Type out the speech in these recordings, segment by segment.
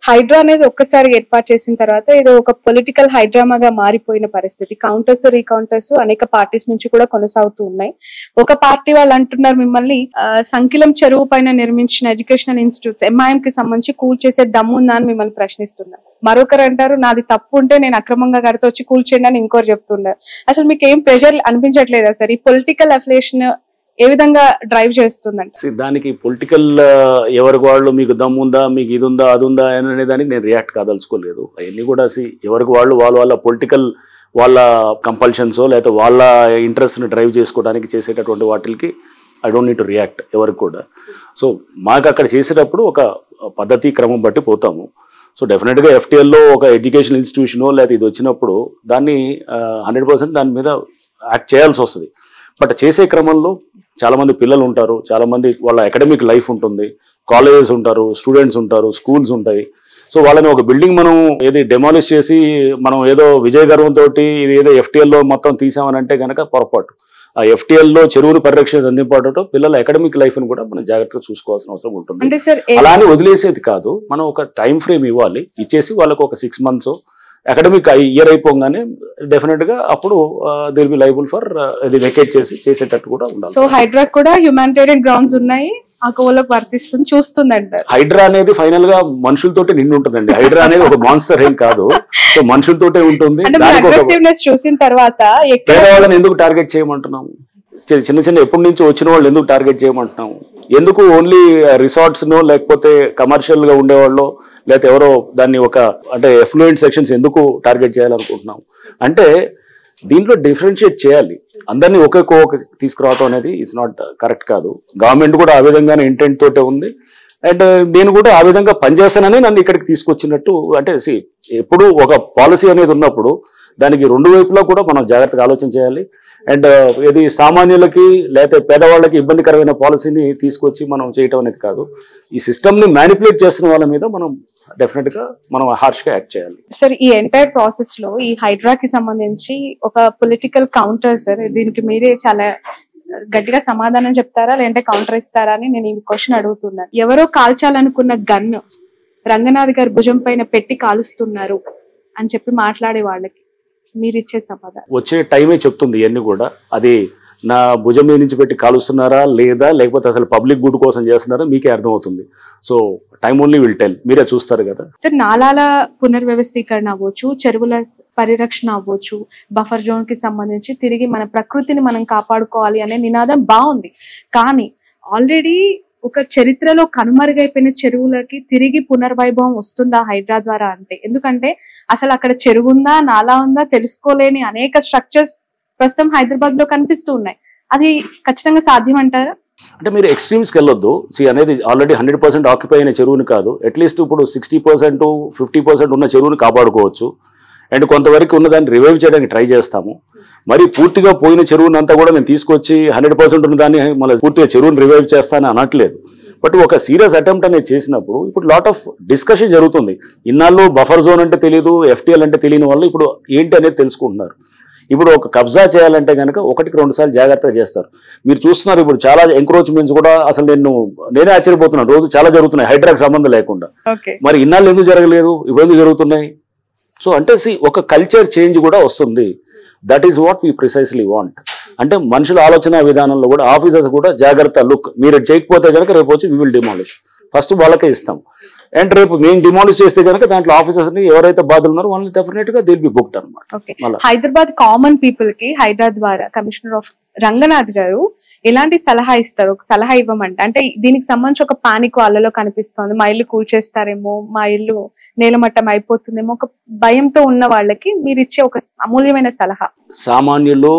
హైడ్రా అనేది ఒక్కసారి ఏర్పాటు చేసిన తర్వాత ఇది ఒక పొలిటికల్ హైడ్రామాగా మారిపోయిన పరిస్థితి. కౌంటర్స్ రీకౌంటర్స్ అనేక పార్టీస్ నుంచి కూడా కొనసాగుతూ ఉన్నాయి. ఒక పార్టీ వాళ్ళు అంటున్నారు మిమ్మల్ని సంకిలం చెరువు పైన నిర్మించిన ఎడ్యుకేషనల్ ఇన్స్టిట్యూట్స్ ఎంఐఎం కి సంబంధించి కూల్చేసే దమ్ముందా అని మిమ్మల్ని ప్రశ్నిస్తున్నారు. మరొకరు అంటారు నాది తప్పు ఉంటే నేను అక్రమంగా కడితే వచ్చి కూల్చేయండి అని ఇంకోరు చెప్తున్నారు. అసలు మీకు ఏం ప్రెషర్ అనిపించట్లేదా సార్? ఈ పొలిటికల్ అఫిలియేషన్ ఏ విధంగా డ్రైవ్ చేస్తుందంటే దానికి పొలిటికల్ ఎవరికి వాళ్ళు మీకు దమ్ముందా, మీకు ఇది ఉందా, అది ఉందా అనే దానికి నేను రియాక్ట్ కాదలుచుకోలేదు. అవన్నీ కూడా ఎవరికి వాళ్ళు వాళ్ళ పొలిటికల్ వాళ్ళ కంపల్షన్స్ లేకపోతే వాళ్ళ ఇంట్రెస్ట్ని డ్రైవ్ చేసుకోవడానికి చేసేటటువంటి వాటికి I don't need to react ఎవరికి కూడా. సో మాకు అక్కడ చేసేటప్పుడు ఒక పద్ధతి క్రమం బట్టి పోతాము. సో డెఫినెట్గా ఎఫ్టీఎల్లో ఒక ఎడ్యుకేషన్ ఇన్స్టిట్యూషను లేకపోతే ఇది వచ్చినప్పుడు దాన్ని 100% దాని మీద యాక్ట్ చేయాల్సి వస్తుంది. బట్ చేసే క్రమంలో చాలామంది పిల్లలు ఉంటారు, చాలామంది వాళ్ళ అకాడమిక్ లైఫ్ ఉంటుంది, కాలేజెస్ ఉంటారు, స్టూడెంట్స్ ఉంటారు, స్కూల్స్ ఉంటాయి. సో వాళ్ళని ఒక బిల్డింగ్ మనం ఏది డెమాలిష్ చేసి మనం ఏదో విజయ గర్వంతో ఇది ఏదో ఎఫ్టీఎల్లో మొత్తం తీసామని అంటే కనుక పొరపాటు. ఆ ఎఫ్టీఎల్లో చెరువును పరిరక్షణ అందింపాటో పిల్లల అకాడమిక్ లైఫ్ ని కూడా మనం జాగ్రత్తగా చూసుకోవాల్సిన అవసరం ఉంటుంది. అలానే వదిలేసేది కాదు, మనం ఒక టైం ఫ్రేమ్ ఇవ్వాలి. ఇచ్చేసి వాళ్ళకు ఒక 6 months అకాడమిక్ ఇయర్ అయిపోగానే డెఫినెట్ గా అప్పుడు they will be liable for ఇది వెకేట్ చేసేటట్టు కూడా ఉండాలి. సో హైడ్రా కూడా హ్యూమానిటేరియన్ గ్రౌండ్స్ ఉన్నాయి, ఆ కోవలోకి వర్తిస్తుంది చూస్తుంది అంటారు. హైడ్రా అనేది ఫైనల్ గా మనుషులతోటి నిండి ఉంటుందండి. హైడ్రా అనేది ఒక మాన్స్టర్ ఏం కాదు, సో మనుషులతోటే ఉంటుంది. చూసిన తర్వాత పేదవాళ్ళని ఎందుకు టార్గెట్ చేయమంటున్నాము? చిన్న చిన్న ఎప్పటి నుంచి వచ్చిన వాళ్ళు ఎందుకు టార్గెట్ చేయమంటున్నాము? ఎందుకు ఓన్లీ రిసార్ట్స్ నో లేకపోతే కమర్షియల్ గా ఉండేవాళ్ళు లేకపోతే ఎవరో దాన్ని ఒక అంటే ఎఫ్లూయెంట్ సెక్షన్స్ ఎందుకు టార్గెట్ చేయాలనుకుంటున్నాం అంటే దీంట్లో డిఫరెన్షియేట్ చేయాలి. అందరినీ ఒకే తీసుకురావడం అనేది ఇట్స్ నాట్ కరెక్ట్ కాదు. గవర్నమెంట్ కూడా ఆ విధంగానే ఇంటెంట్ తోటే ఉంది. అండ్ నేను కూడా ఆ విధంగా పనిచేస్తానని నన్ను ఇక్కడికి తీసుకొచ్చినట్టు అంటే ఎప్పుడు ఒక పాలసీ అనేది ఉన్నప్పుడు దానికి 2 వైపులా కూడా మనం జాగ్రత్తగా ఆలోచన చేయాలి. అండ్ ఇది సామాన్యులకి లేకపోతే పేదవాళ్ళకి ఇబ్బందికరమైన పాలసీని తీసుకొచ్చి మనం చేయటం అనేది కాదు. ఈ సిస్టమ్ ని మ్యానిపులేట్ చేస్తున్న వాళ్ళ మీద మనం డెఫినెట్ గా మనం హార్ష్ గా యాక్ట్ చేయాలి. సార్ ఈ ఎంటైర్ ప్రాసెస్ లో ఈ హైడ్రాకి సంబంధించి ఒక పొలిటికల్ కౌంటర్ సార్, దీనికి మీరే చాలా గట్టిగా సమాధానం చెప్తారా లేదంటే కౌంటర్ ఇస్తారా అని నేను ఈ క్వశ్చన్ అడుగుతున్నాను. ఎవరో కాల్చాలనుకున్న గన్ను రంగనాథ్ గారి భుజం పైన పెట్టి కాలుస్తున్నారు అని చెప్పి మాట్లాడే వాళ్ళకి మీరు ఇచ్చే సమాధానం? వచ్చే టైమే చెప్తుంది ఇవన్నీ కూడా. అది నా భుజం మీద నుంచి పెట్టి కాలుస్తున్నారా లేదా లేకపోతే అసలు పబ్లిక్ గుడ్ కోసం చేస్తున్నారా మీకే అర్థమవుతుంది. So time only will tell, మీరే చూస్తారు కదా. సార్ నాలాల పునర్వ్యవస్థీకరణ అవ్వచ్చు, చెరువుల పరిరక్షణ అవ్వచ్చు, బఫర్ జోన్ కి సంబంధించి తిరిగి మన ప్రకృతిని మనం కాపాడుకోవాలి అనే నినాదం బాగుంది. కానీ ఆల్రెడీ ఒక చరిత్రలో కనుమరుగైపోయిన చెరువులకి తిరిగి పునర్వైభవం వస్తుందా హైడ్రా ద్వారా అంటే? ఎందుకంటే అసలు అక్కడ చెరువు ఉందా నాలా ఉందా తెలుసుకోలేని అనేక స్ట్రక్చర్స్ ప్రస్తుతం హైదరాబాద్ లో కనిపిస్తూ ఉన్నాయి. అది ఖచ్చితంగా సాధ్యం అంటారా? అంటే మీరు ఎక్స్ట్రీమ్స్కి వెళ్ళొద్దు. అనేది ఆల్రెడీ 100% ఆక్యుపై అయిన చెరువుని కాదు, అట్లీస్ట్ ఇప్పుడు 60% 50% ఉన్న చెరువుని కాపాడుకోవచ్చు. అండ్ కొంతవరకు ఉన్నదాన్ని రివైవ్ చేయడానికి ట్రై చేస్తాము. మరి పూర్తిగా పోయిన చెరువుని అంతా కూడా నేను తీసుకొచ్చి 100% ఉన్నదాన్ని మళ్ళీ పూర్తిగా చెరువుని రివైవ్ చేస్తానని అనట్లేదు. బట్ ఒక సీరియస్ అటెంప్ట్ అనేది చేసినప్పుడు ఇప్పుడు లాట్ ఆఫ్ డిస్కషన్ జరుగుతుంది. ఇన్నాళ్ళు బఫర్ జోన్ అంటే తెలియదు, ఎఫ్టీఎల్ అంటే తెలియని వాళ్ళు ఇప్పుడు ఏంటి అనేది తెలుసుకుంటున్నారు. ఇప్పుడు ఒక కబ్జా చేయాలంటే కనుక 1-2 సార్లు జాగ్రత్తగా చేస్తారు. మీరు చూస్తున్నారు ఇప్పుడు చాలా ఎంక్రోచ్మెంట్స్ కూడా అసలు నేనే ఆశ్చర్యపోతున్నాను. రోజు చాలా జరుగుతున్నాయి హైడ్రాకి సంబంధం లేకుండా. మరి ఇన్నాళ్ళు ఎందుకు జరగలేదు, ఇప్పుడు ఎందుకు జరుగుతున్నాయి? సో అంటే ఒక కల్చర్ చేంజ్ కూడా వస్తుంది. That is what we precisely want. అంటే మనుషుల ఆలోచన విధానంలో కూడా ఆఫీసర్స్ కూడా జాగ్రత్త లుక్, మీరు చేయకపోతే కనుక రేపు వచ్చి వీ విల్ డిమాలిష్, ఫస్ట్ వాళ్ళకే ఇస్తాం. అండ్ రేపు మేము డిమాలిష్ చేస్తే కనుక దాంట్లో ఆఫీసర్స్ ని ఎవరైతే బాధలు ఉన్నారో వాళ్ళని డెఫినెట్ గా దిల్ బి బుక్డ్ అనమాట. హైదరాబాద్ కామన్ పీపుల్ కి హైడ్రా ద్వారా కమిషనర్ ఆఫ్ రంగనాథ్ గారు ఎలాంటి సలహా ఇస్తారు? ఒక సలహా ఇవ్వమంటే అంటే దీనికి సంబంధించి ఒక పానిక్ వాళ్ళలో కనిపిస్తోంది, మా ఇల్లు కూల్చేస్తారేమో, మా ఇల్లు నేలమట్టం అయిపోతుందేమో, ఒక భయంతో ఉన్న వాళ్ళకి మీరు ఇచ్చే ఒక అమూల్యమైన సలహా. సామాన్యులు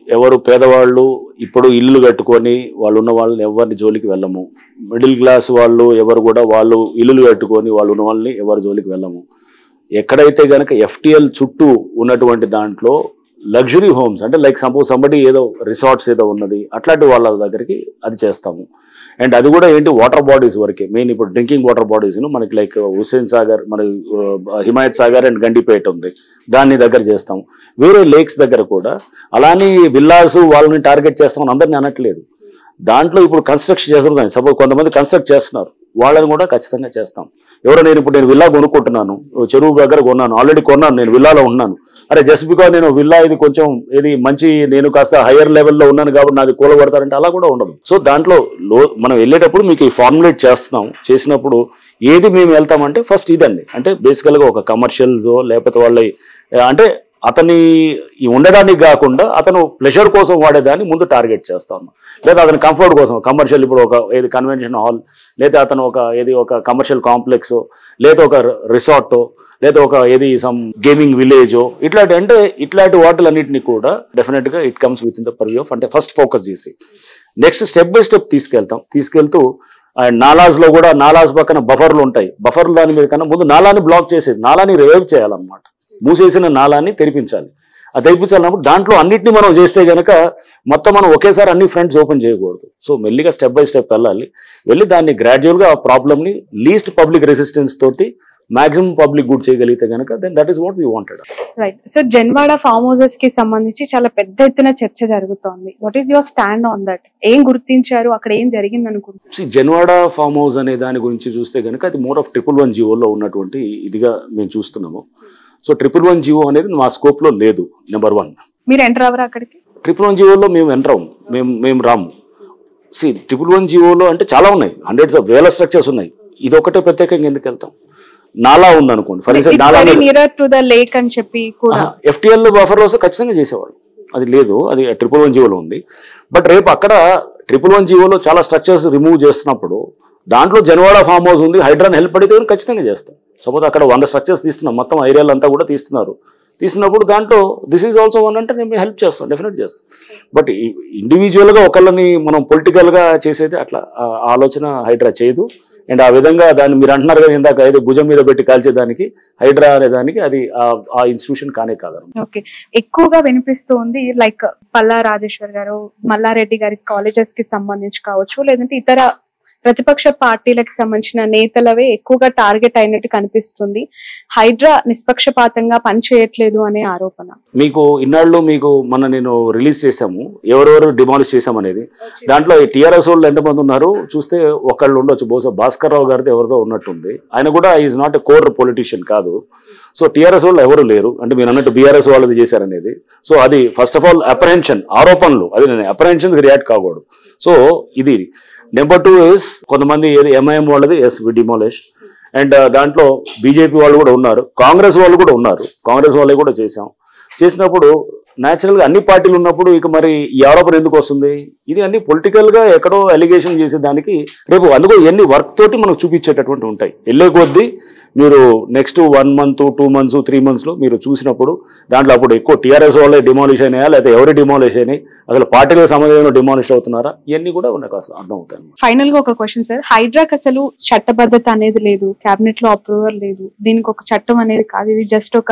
ఎవరు పేదవాళ్ళు ఇప్పుడు ఇల్లు కట్టుకొని వాళ్ళు ఉన్న వాళ్ళని ఎవరిని జోలికి వెళ్ళము. మిడిల్ క్లాస్ వాళ్ళు ఎవరు కూడా వాళ్ళు ఇల్లులు కట్టుకొని వాళ్ళు ఉన్న వాళ్ళని ఎవరి జోలికి వెళ్ళము. ఎక్కడైతే కనుక ఎఫ్టీఎల్ చుట్టూ ఉన్నటువంటి దాంట్లో లగ్జరీ హోమ్స్ అంటే లైక్ సపోజ్ సంబడి ఏదో రిసార్ట్స్ ఏదో ఉన్నది అట్లాంటి వాళ్ళ దగ్గరికి అది చేస్తాము. అండ్ అది కూడా ఏంటి వాటర్ బాడీస్ వరకే మెయిన్. ఇప్పుడు డ్రింకింగ్ వాటర్ బాడీస్ మనకి లైక్ హుస్సేన్ సాగర్, మన హిమాయత్ సాగర్ అండ్ గండిపేట ఉంది, దాన్ని దగ్గర చేస్తాము. వేరే లేక్స్ దగ్గర కూడా అలానే విల్లాస్ వాళ్ళని టార్గెట్ చేస్తామని అందరినీ అనట్లేదు. దాంట్లో ఇప్పుడు కన్స్ట్రక్షన్ చేస్తున్నారు. సపోజ్ కొంతమంది కన్స్ట్రక్ట్ చేస్తున్నారు, వాళ్ళని కూడా ఖచ్చితంగా చేస్తాం. నేను ఇప్పుడు విల్లా కొనుక్కుంటున్నాను, చెరువు దగ్గర కొన్నాను, ఆల్రెడీ కొన్నాను, నేను విల్లాలో ఉన్నాను. అరే జస్ట్ బికాజ్ నేను విల్లా ఇది కొంచెం మంచి నేను కాస్త హైయర్ లెవెల్లో ఉన్నాను కాబట్టి నాది కూలగొడతారంటే అలా కూడా ఉండదు. సో దాంట్లో మనం వెళ్ళేటప్పుడు మీకు ఈ ఫార్ములేట్ చేసినప్పుడు ఏది మేము వెళ్తామంటే ఫస్ట్ ఇదండి. అంటే బేసికల్గా ఒక కమర్షియల్స్ లేకపోతే వాళ్ళ అంటే అతని ఉండడానికి కాకుండా అతను ప్లెజర్ కోసం వాడేదాన్ని ముందు టార్గెట్ చేస్తాను, లేదా అతని కంఫర్ట్ కోసం కమర్షియల్ ఇప్పుడు ఒక కన్వెన్షన్ హాల్, లేదా అతను ఒక కమర్షియల్ కాంప్లెక్స్, లేదా ఒక రిసార్ట్, లేదా ఒక సమ్ గేమింగ్ విలేజ్, ఇట్లాంటి వాటిలన్నింటినీ కూడా డెఫినెట్ గా it comes with in the purview of అంటే ఫస్ట్ ఫోకస్ చేసి నెక్స్ట్ స్టెప్ బై స్టెప్ తీసుకెళ్తూ అండ్ నాలాస్ లో కూడా నాలాస్ పక్కన బఫర్లు ఉంటాయి. బఫర్లు దాని మీద కన్నా ముందు నాలాని బ్లాక్ చేసేది, నాలాని రివైవ్ చేయాలన్నమాట. మూసేసిన నాలాన్ని తెరిపించాలి. తెరిపించాలన్నప్పుడు దాంట్లో అన్నింటినీ మనం చేస్తే గనక మొత్తం మనం ఒకేసారి అన్ని ఫ్రంట్స్ ఓపెన్ చేయకూడదు. సో మెల్లిగా స్టెప్ బై స్టెప్ వెళ్ళి దాన్ని గ్రాడ్యువల్గా ఆ ప్రాబ్లమ్ని లీస్ట్ పబ్లిక్ రెసిస్టెన్స్ తోటి మాక్సిమం పబ్లిక్ గుడ్ చేయగలిగితే కనుక then that is what we wanted. Right. So Janwada farm houses కి సంబంధించి చాలా పెద్ద ఎత్తున చర్చ జరుగుతోంది. What is your stand on that? ఏం గుర్తించారు, అక్కడ ఏం జరిగింది అనుకుంటున్నారు? జన్వాడ ఫార్మ్ హౌస్ అనే దాని గురించి చూస్తే కనుక అది మోర్ ఆఫ్ 111 జీవోలో ఉన్నటువంటి ఇదిగా మేము చూస్తున్నాము. సో 111 జీవో అనేది మా స్కోప్ లో లేదు. నెంబర్ 1, మీరు ఎంటర్ అవ్వరా అక్కడికి? 111 జీవోలో మేము ఎంటర్ అవ్వం, మేము రాము. 111 జీవోలో అంటే చాలా ఉన్నాయి, హండ్రెడ్స్ ఆఫ్ వేల స్ట్రక్చర్స్ ఉన్నాయి. ఇది ఒకటే ప్రత్యేకంగా ఎందుకు వెళ్తాం? నాలా ఉందనుకోండి, for example FTL buffer house ఖచ్చితంగా చేసేవాళ్ళు, అది లేదు, అది 111 జీవోలో ఉంది. బట్ రేపు అక్కడ 111 జీవోలో చాలా స్ట్రక్చర్స్ రిమూవ్ చేస్తున్నప్పుడు దాంట్లో జన్వాడ ఫార్మ్ హౌస్ ఉంది, హైడ్రాన్ హెల్ప్ అడిగితే ఖచ్చితంగా చేస్తాం. సపోజ్ అక్కడ 100 స్ట్రక్చర్స్ తీస్తున్నాం, మొత్తం ఏరియాలు అంతా కూడా తీస్తున్నప్పుడు దాంట్లో దిస్ ఈజ్ ఆల్సో వన్ అంటే నేను హెల్ప్ చేస్తాం, డెఫినెట్ చేస్తాం. బట్ ఇండివిజువల్గా ఒకళ్ళని మనం పొలిటికల్గా చేసేది అట్లా ఆలోచన హైడ్రా చేయదు. అండ్ ఆ విధంగా దాన్ని మీరు అంటున్నారు కదా ఇందాక ఏదో భుజం మీద పెట్టి కాల్చేదానికి హైడ్రా అనే దానికి అది ఆ ఇన్స్టిట్యూషన్ కానే కాదు. ఓకే, ఎక్కువగా వినిపిస్తుంది లైక్ పల్లా రాజేశ్వర్ గారు, మల్లారెడ్డి గారి కాలేజెస్ కి సంబంధించి కావచ్చు, లేదంటే ఇతర ప్రతిపక్ష పార్టీలకు సంబంధించిన నేతలవే ఎక్కువగా టార్గెట్ అయినట్టు కనిపిస్తుంది. హైడ్రా నిష్పక్షపాతంగా పనిచేయట్లేదు అనే ఆరోపణ. మీకు ఇన్నాళ్ళు మొన్న నేను రిలీజ్ చేశాము ఎవరెవరు డిమాలిష్ చేశామనేది. దాంట్లో టీఆర్ఎస్ వాళ్ళు ఎంతమంది ఉన్నారు చూస్తే ఒకళ్ళు ఉండొచ్చు, బహుశా భాస్కర్ రావు గారిది ఎవరిదో ఉన్నట్టుంది. ఆయన కూడా is not a core politician కాదు. సో టీఆర్ఎస్ వాళ్ళు ఎవరు లేరు అంటే మీరు అన్నట్టు బీఆర్ఎస్ వాళ్ళది చేశారనేది. సో అది ఫస్ట్ ఆఫ్ ఆల్ అప్రహెన్షన్, ఆరోపణలు, అది నేను అప్రహెన్షన్ రియాక్ట్ కాకూడదు. సో ఇది నెంబర్ 2 ఇస్ కొంతమంది ఎంఐఎం వాళ్ళది డిమాలిష్, అండ్ దాంట్లో బీజేపీ వాళ్ళు కూడా ఉన్నారు, కాంగ్రెస్ వాళ్ళు కూడా ఉన్నారు, కాంగ్రెస్ వాళ్ళే కూడా చేసినప్పుడు న్యాచురల్గా అన్ని పార్టీలు ఉన్నప్పుడు ఇక మరి ఈ ఆరోపణ ఎందుకు వస్తుంది? ఇది అన్ని పొలిటికల్గా ఎక్కడో అలిగేషన్ చేసేదానికి రేపు అందుకో ఎన్ని వర్క్ తోటి మనకు చూపించేటటువంటి ఉంటాయి. వెళ్ళే కొద్దీ మీరు నెక్స్ట్ 1 month 2 months 3 months లో మీరు చూసినప్పుడు దాంట్లో అప్పుడు ఎక్కువ టీఆర్ఎస్ వాళ్ళే డిమాలిష్ అయినాయా లేదా ఎవరు డిమాలిష్ అయినాయి, అసలు పార్టీలకు సంబంధించిన డిమాలిష్ అవుతున్నారా, ఇవన్నీ కూడా నాకు అర్థం అవుతాయి. ఫైనల్ గా ఒక క్వశ్చన్ సార్, హైడ్రాక్ అసలు చట్టబద్ధత అనేది లేదు, కేబినెట్ లో అప్రూవల్ లేదు, దీనికి ఒక చట్టం అనేది కాదు, ఇది జస్ట్ ఒక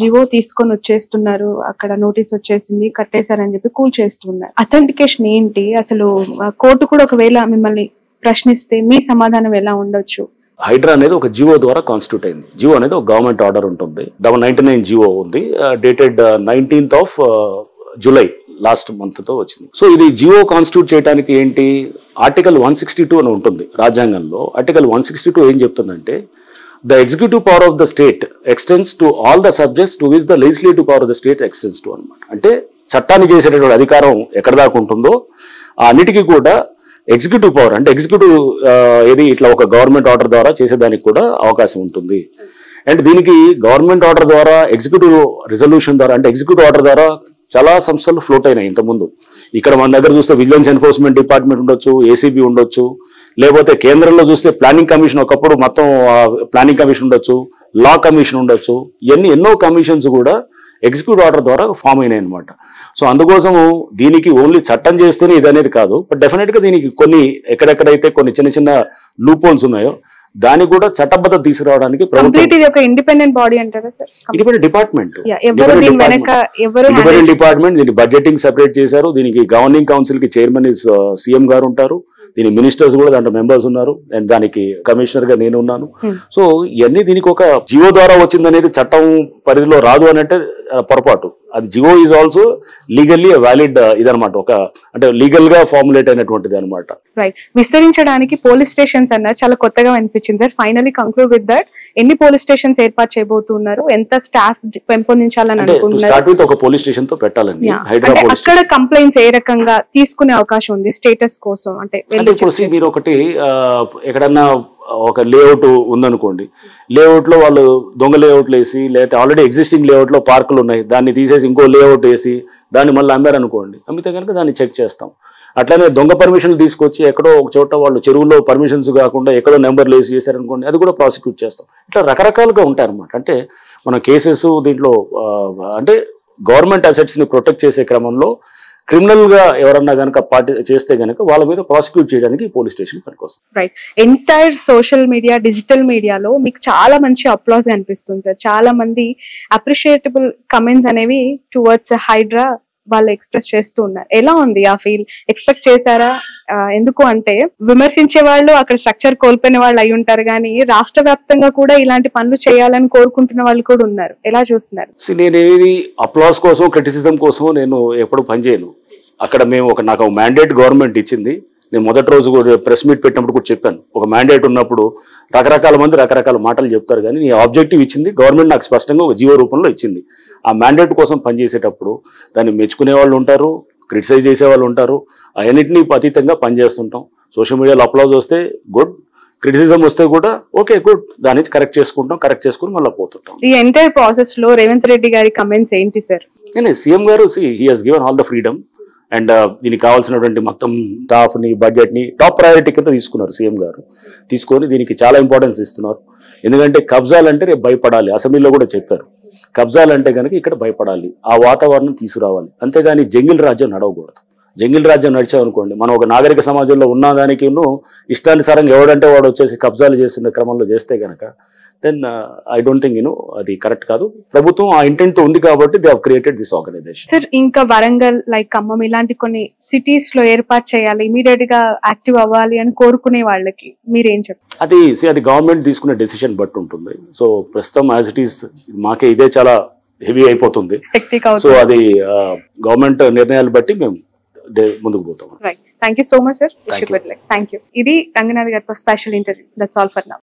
జివో తీసుకొని వచ్చేస్తున్నారు, అక్కడ నోటీస్ వచ్చేసింది కట్టేశారని చెప్పి కూల్ చేస్తున్నారు. అథెంటికేషన్ ఏంటి అసలు? కోర్టు కూడా ఒకవేళ మిమ్మల్ని ప్రశ్నిస్తే మీ సమాధానం ఎలా ఉండొచ్చు? హైడ్రా అనేది ఒక జియో ద్వారా కాన్స్టిట్యూట్ అయింది. జియో అనేది ఒక గవర్నమెంట్ ఆర్డర్ ఉంటుంది, 99 జియో ఉంది, dated 19th July last month తో వచ్చింది. సో ఇది జియో కాన్స్టిట్యూట్ చేయడానికి ఏంటి, ఆర్టికల్ 162 అని ఉంటుంది రాజ్యాంగంలో. ఆర్టికల్ 162 ఏం చెప్తుందంటే the executive power of the state extends to all the subjects to which the legislative power of the state extends to అనమాట. అంటే చట్టాన్ని చేసేటటువంటి అధికారం ఎక్కడ దాకా ఉంటుందో ఆ అన్నిటికీ కూడా ఎగ్జిక్యూటివ్ పవర్ అంటే ఎగ్జిక్యూటివ్ ఏది ఇట్లా ఒక గవర్నమెంట్ ఆర్డర్ ద్వారా చేసేదానికి కూడా అవకాశం ఉంటుంది. అండ్ దీనికి గవర్నమెంట్ ఆర్డర్ ద్వారా ఎగ్జిక్యూటివ్ రిజల్యూషన్ ద్వారా అంటే ఎగ్జిక్యూటివ్ ఆర్డర్ ద్వారా చాలా సంస్థలు ఫ్లోట్ అయినాయి ఇంతకుముందు. ఇక్కడ మన దగ్గర చూస్తే విజిలెన్స్ ఎన్ఫోర్స్మెంట్ డిపార్ట్మెంట్ ఉండొచ్చు, ఏసీబీ ఉండొచ్చు, లేకపోతే కేంద్రంలో చూస్తే ప్లానింగ్ కమిషన్, ఒకప్పుడు మొత్తం ప్లానింగ్ కమిషన్ ఉండొచ్చు, లా కమిషన్ ఉండొచ్చు, ఇవన్నీ ఎన్నో కమిషన్స్ కూడా ఎగ్జిక్యూటివ్ ఆర్డర్ ద్వారా ఫామ్ అయినాయి అనమాట. సో అందుకోసము దీనికి ఓన్లీ చట్టం చేస్తేనే ఇది అనేది కాదు, బట్ డెఫినెట్ గా దీనికి కొన్ని ఎక్కడెక్కడైతే కొన్ని చిన్న చిన్న లూప్ హోల్స్ ఉన్నాయో దాన్ని కూడా చట్టబద్ధత తీసుకురావడానికి ఇండిపెండెంట్ బాడీ అంటారా sir? Independent department, independent department. దీనికి బడ్జెటింగ్ సెపరేట్ చేశారు, దీనికి గవర్నింగ్ కౌన్సిల్ కి చైర్మన్ సీఎం గారు ఉంటారు, దీని మినిస్టర్స్ కూడా దాంట్లో మెంబర్స్ ఉన్నారు, అండ్ దానికి కమిషనర్ గా నేను ఉన్నాను. సో ఇవన్నీ దీనికి ఒక జియో ద్వారా వచ్చిందనేది చట్టం పరిధిలో రాదు అని అంటే పొరపాటు. అది GO is also legally valid ఇదనమాట, ఒక అంటే లీగల్ గా ఫార్ములేట్ అయినటువంటిది అనమాట. రైట్. విస్తరించడానికి పోలీస్ స్టేషన్స్ అన్నారు, చాలా కొత్తగా అనిపించింది sir. Finally conclude with that, ఎన్ని పోలీస్ స్టేషన్స్ ఏర్పాటు చేయబోతున్నారు, ఎంత స్టాఫ్ పెంపొందించాలని అనుకుంటున్నారు? ఒక పోలీస్ స్టేషన్ తో పెట్టాలండి హైదరాబాద్. అక్కడ కంప్లైంట్స్ ఏ రకంగా తీసుకునే అవకాశం ఉంది స్టేటస్ కోసం? అంటే మీరు ఒకటి ఎక్కడన్నా ఒక లేఅవుట్ ఉందనుకోండి, లేఅవుట్ లో వాళ్ళు దొంగ లేఅవుట్లు వేసి, లేకపోతే ఆల్రెడీ ఎగ్జిస్టింగ్ లేఅవుట్ లో పార్కులు ఉన్నాయి దాన్ని తీసేసి ఇంకో లేఅవుట్ వేసి దాన్ని మళ్ళీ అమ్మారనుకోండి, అమ్మితే కనుక దాన్ని చెక్ చేస్తాం. అట్లానే దొంగ పర్మిషన్లు తీసుకొచ్చి ఎక్కడో ఒక చోట వాళ్ళు చెరువులో పర్మిషన్స్ కాకుండా ఎక్కడో నెంబర్లు వేసి చేశారనుకోండి, అది కూడా ప్రాసిక్యూట్ చేస్తాం. ఇట్లా రకరకాలుగా ఉంటాయి అనమాట. అంటే మన కేసెస్ దీంట్లో అంటే గవర్నమెంట్ అసెట్స్ ని ప్రొటెక్ట్ చేసే క్రమంలో క్రిమినల్ గా ఎవరన్నా గనక చేస్తే గనక వాళ్ళ మీద ప్రాసిక్యూట్ చేయడానికి పోలీస్ స్టేషన్ పనికొస్తుంది. Right. Entire social media, digital మీడియాలో మీకు చాలా మంచి అప్లాజ్ అనిపిస్తుంది సార్. చాలా మంది అప్రిషియేటబుల్ కమెంట్స్ అనేవి టువర్డ్స్ హైడ్రా వాళ్ళు ఎక్స్ప్రెస్ చేస్తూ ఉన్నారు. ఎలా ఉంది ఆ ఫీల్? ఎక్స్పెక్ట్ చేశారా? ఎందుకు అంటే విమర్శించే వాళ్ళు అక్కడ స్ట్రక్చర్ కోల్పోయిన వాళ్ళు అయి ఉంటారు, కానీ రాష్ట్ర వ్యాప్తంగా కూడా ఇలాంటి పనులు చేయాలని కోరుకుంటున్న వాళ్ళు కూడా ఉన్నారు. ఎలా చూస్తున్నారు? నేను ఏది అప్లాస్ కోసం క్రిటిసిజం కోసం నేను ఎప్పుడు పనిచేయను. అక్కడ మేము నాకు మ్యాండేట్ గవర్నమెంట్ ఇచ్చింది. నేను మొదటి రోజు కూడా ప్రెస్ మీట్ పెట్టినప్పుడు కూడా చెప్పాను, ఒక మ్యాండేట్ ఉన్నప్పుడు రకరకాల మంది రకరకాల మాటలు చెప్తారు, కానీ నీ ఆబ్జెక్టివ్ ఇచ్చింది గవర్నమెంట్, నాకు స్పష్టంగా ఒక జీవో రూపంలో ఇచ్చింది. ఆ మ్యాండేట్ కోసం పనిచేసేటప్పుడు దాన్ని మెచ్చుకునే వాళ్ళు ఉంటారు, క్రిటిసైజ్ చేసే వాళ్ళు ఉంటారు, అవన్నింటినీ అతీతంగా పనిచేస్తుంటాం. సోషల్ మీడియాలో అప్లాజ్ వస్తే గుడ్, క్రిటిసిజం వస్తే కూడా ఓకే గుడ్, దాని నుంచి కరెక్ట్ చేసుకుంటాం, కరెక్ట్ చేసుకుని మళ్ళీ పోతుంటాం. ఈ ఎంటైర్ ప్రాసెస్ లో రేవంత్ రెడ్డి గారి కమెంట్స్ ఏంటి సార్? సీఎం గారు he has given all the freedom, and దీనికి కావాల్సినటువంటి మొత్తం స్టాఫ్ ని, బడ్జెట్ ని టాప్ ప్రయారిటీ కింద తీసుకున్నారు సీఎం గారు. తీసుకొని దీనికి చాలా ఇంపార్టెన్స్ ఇస్తున్నారు. ఎందుకంటే కబ్జాలంటే రేపు భయపడాలి, అసెంబ్లీలో కూడా చెప్పారు. కబ్జాలంటే కనుక ఇక్కడ భయపడాలి, ఆ వాతావరణం తీసుకురావాలి. అంతేగాని జంగిల్ రాజ్యం నడవకూడదు. జంగిల్ రాజ్యం నడిచామనుకోండి, మనం ఒక నాగరిక సమాజంలో ఉన్నదానికి ఇష్టానుసారంగా ఎవడంటే వాడు వచ్చేసి కబ్జాలు చేస్తున్న క్రమంలో చేస్తే కనుక దెన్ ఐ డోంట్ థింక్ అది కరెక్ట్ కాదు. ప్రభుత్వం ఆ ఇంటెంట్ తో ఉంది కాబట్టి they have created this organisation. Sir, ఇంకా వరంగల్, లైక్ ఖమ్మం ఇలాంటి కొన్ని సిటీస్ లో ఏర్పాటు చేయాలి, ఇమీడియట్ గా యాక్టివ్ అవ్వాలి అని కోరుకునే వాళ్ళకి మీరేం చెప్తారు? అది గవర్నమెంట్ తీసుకునే డెసిషన్ బట్టి ఉంటుంది. సో ప్రస్తుతం యాజ్ ఇట్ ఈస్ మాకే ఇదే చాలా హెవీ అయిపోతుంది. సో అది గవర్నమెంట్ నిర్ణయాలు బట్టి మేము ముందుకు పోతాం. Right. Thank you so much sir. Thank you. ఇది రంగనాథ్ గారితో special interview. That's all for now.